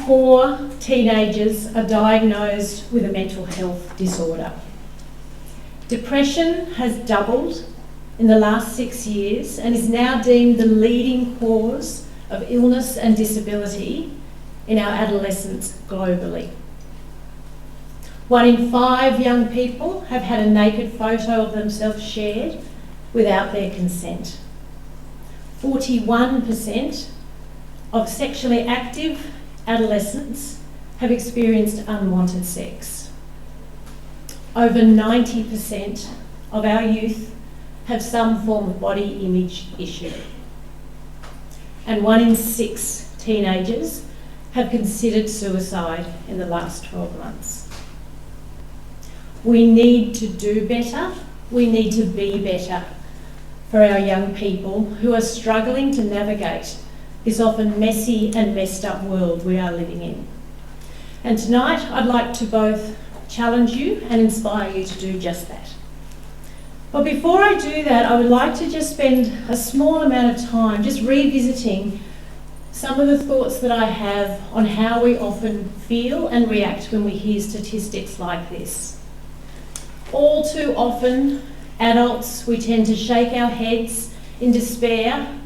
4 teenagers are diagnosed with a mental health disorder. Depression has doubled in the last 6 years and is now deemed the leading cause of illness and disability in our adolescents globally. 1 in 5 young people have had a naked photo of themselves shared without their consent. 41% of sexually active adolescents have experienced unwanted sex. Over 90% of our youth have some form of body image issue. And 1 in 6 teenagers have considered suicide in the last 12 months. We need to do better. We need to be better for our young people who are struggling to navigate this often messy and messed up world we are living in. And tonight I'd like to both challenge you and inspire you to do just that. But before I do that, I would like to just spend a small amount of time just revisiting some of the thoughts that I have on how we often feel and react when we hear statistics like this. All too often, adults, we tend to shake our heads in despair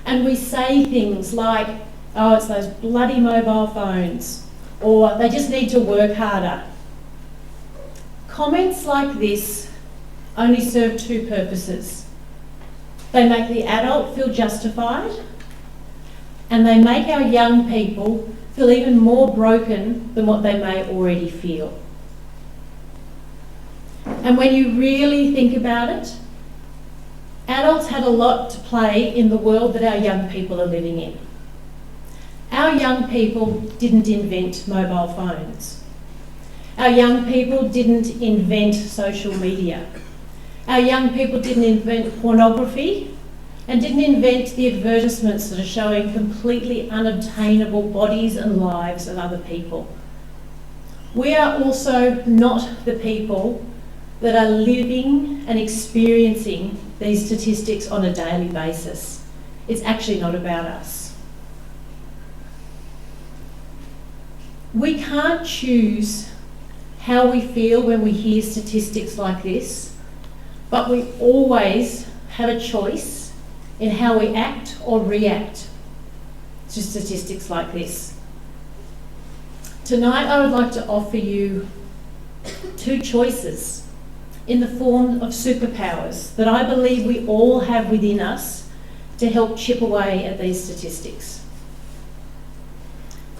and we say things like, oh, it's those bloody mobile phones, or they just need to work harder. Comments like this only serve 2 purposes. They make the adult feel justified, and they make our young people feel even more broken than what they may already feel. And when you really think about it, adults had a lot to play in the world that our young people are living in. Our young people didn't invent mobile phones. Our young people didn't invent social media. Our young people didn't invent pornography and didn't invent the advertisements that are showing completely unobtainable bodies and lives of other people. We are also not the people that are living and experiencing these statistics on a daily basis. It's actually not about us. We can't choose how we feel when we hear statistics like this, but we always have a choice in how we act or react to statistics like this. Tonight I would like to offer you 2 choices in the form of superpowers that I believe we all have within us to help chip away at these statistics.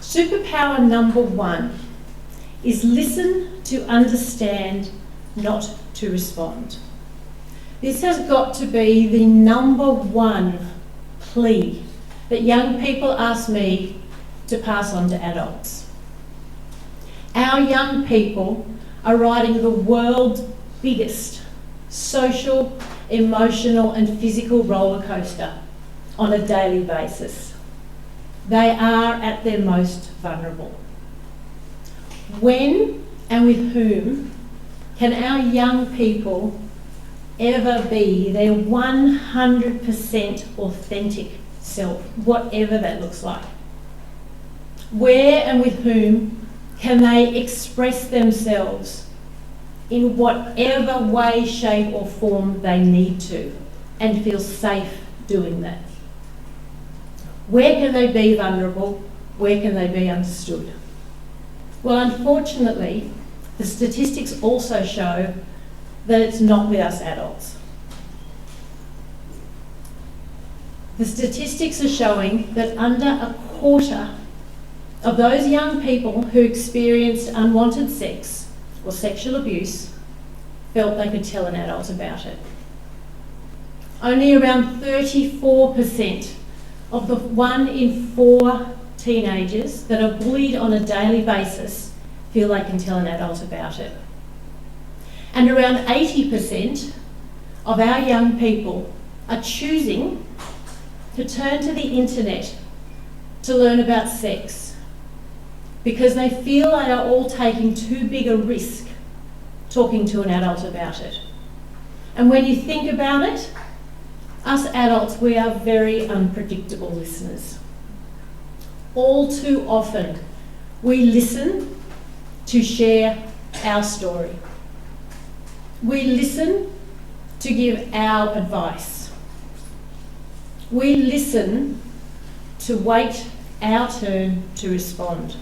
Superpower number 1 is listen to understand, not to respond. This has got to be the number 1 plea that young people ask me to pass on to adults. Our young people are riding the world's biggest social, emotional and physical roller coaster on a daily basis. They are at their most vulnerable. When and with whom can our young people ever be their 100% authentic self, whatever that looks like? Where and with whom can they express themselves in whatever way, shape or form they need to and feel safe doing that? Where can they be vulnerable? Where can they be understood? Well, unfortunately, the statistics also show that it's not with us adults. The statistics are showing that under a quarter of those young people who experienced unwanted sex or sexual abuse felt they could tell an adult about it. Only around 34% of the 1 in 4 teenagers that are bullied on a daily basis feel they can tell an adult about it. And around 80% of our young people are choosing to turn to the internet to learn about sex because they feel they are all taking too big a risk talking to an adult about it. And when you think about it, us adults, we are very unpredictable listeners. All too often, We listen to share our story. We listen to give our advice. We listen to wait our turn to respond.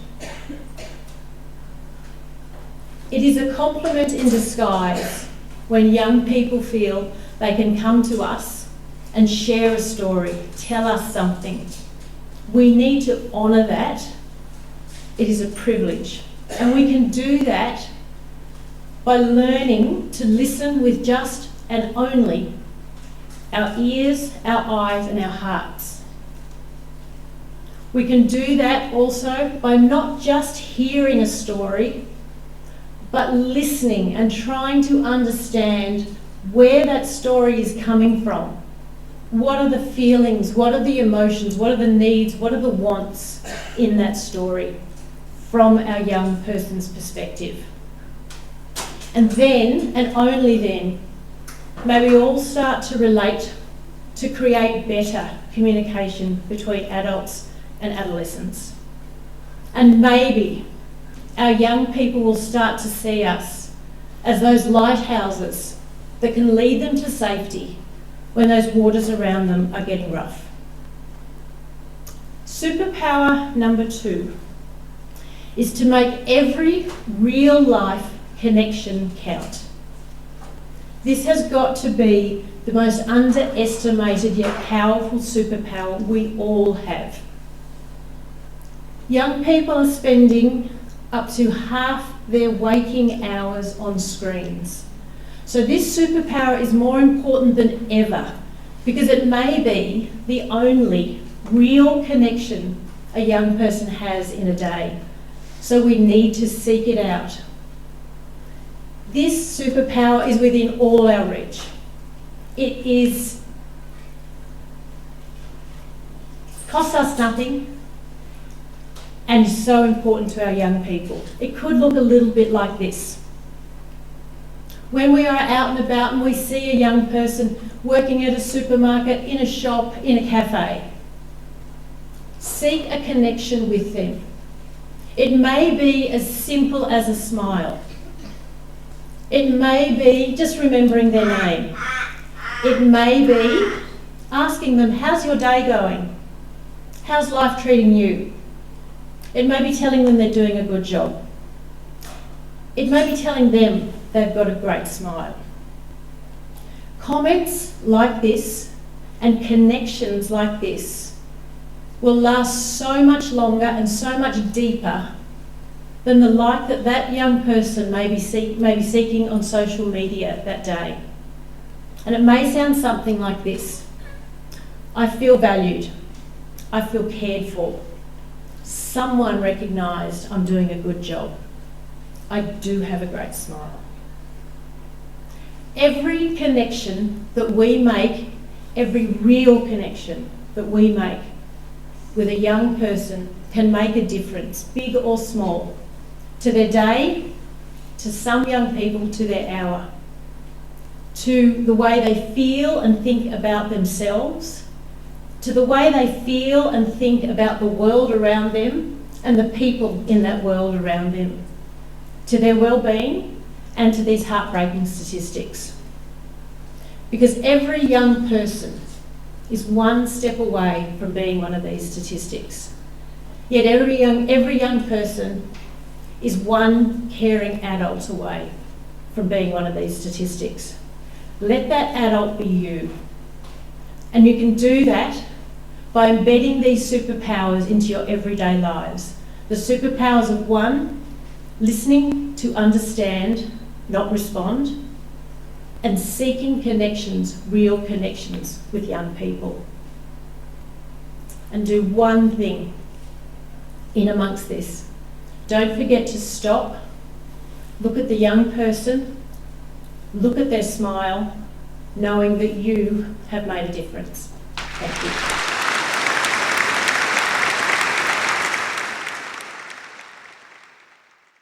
It is a compliment in disguise when young people feel they can come to us and share a story, tell us something. We need to honour that. It is a privilege. And we can do that by learning to listen with just and only our ears, our eyes, and our hearts. We can do that also by not just hearing a story, but listening and trying to understand where that story is coming from. What are the feelings? What are the emotions? What are the needs? What are the wants in that story from our young person's perspective? And then, and only then, may we all start to relate to create better communication between adults and adolescents. And maybe our young people will start to see us as those lighthouses that can lead them to safety when those waters around them are getting rough. Superpower number 2 is to make every real life connection count. This has got to be the most underestimated yet powerful superpower we all have. Young people are spending up to half their waking hours on screens. So this superpower is more important than ever because it may be the only real connection a young person has in a day. So we need to seek it out. This superpower is within all our reach. It costs us nothing and is so important to our young people. It could look a little bit like this. When we are out and about and we see a young person working at a supermarket, in a shop, in a cafe, seek a connection with them. It may be as simple as a smile. It may be just remembering their name. It may be asking them, how's your day going? How's life treating you? It may be telling them they're doing a good job. It may be telling them they've got a great smile. Comments like this and connections like this will last so much longer and so much deeper than the like that that young person may be seeking on social media that day. And it may sound something like this. I feel valued. I feel cared for. Someone recognised I'm doing a good job. I do have a great smile. Every connection that we make, every real connection that we make with a young person can make a difference, big or small, to their day, to some young people, to their hour, to the way they feel and think about themselves, to the way they feel and think about the world around them and the people in that world around them, to their well-being and to these heartbreaking statistics. Because every young person is one step away from being one of these statistics. Yet every young person is one caring adult away from being one of these statistics. Let that adult be you. And you can do that by embedding these superpowers into your everyday lives. The superpowers of 1, listening to understand, not respond, and seeking connections, real connections with young people. And do one thing in amongst this. Don't forget to stop, look at the young person, look at their smile, knowing that you have made a difference. Thank you.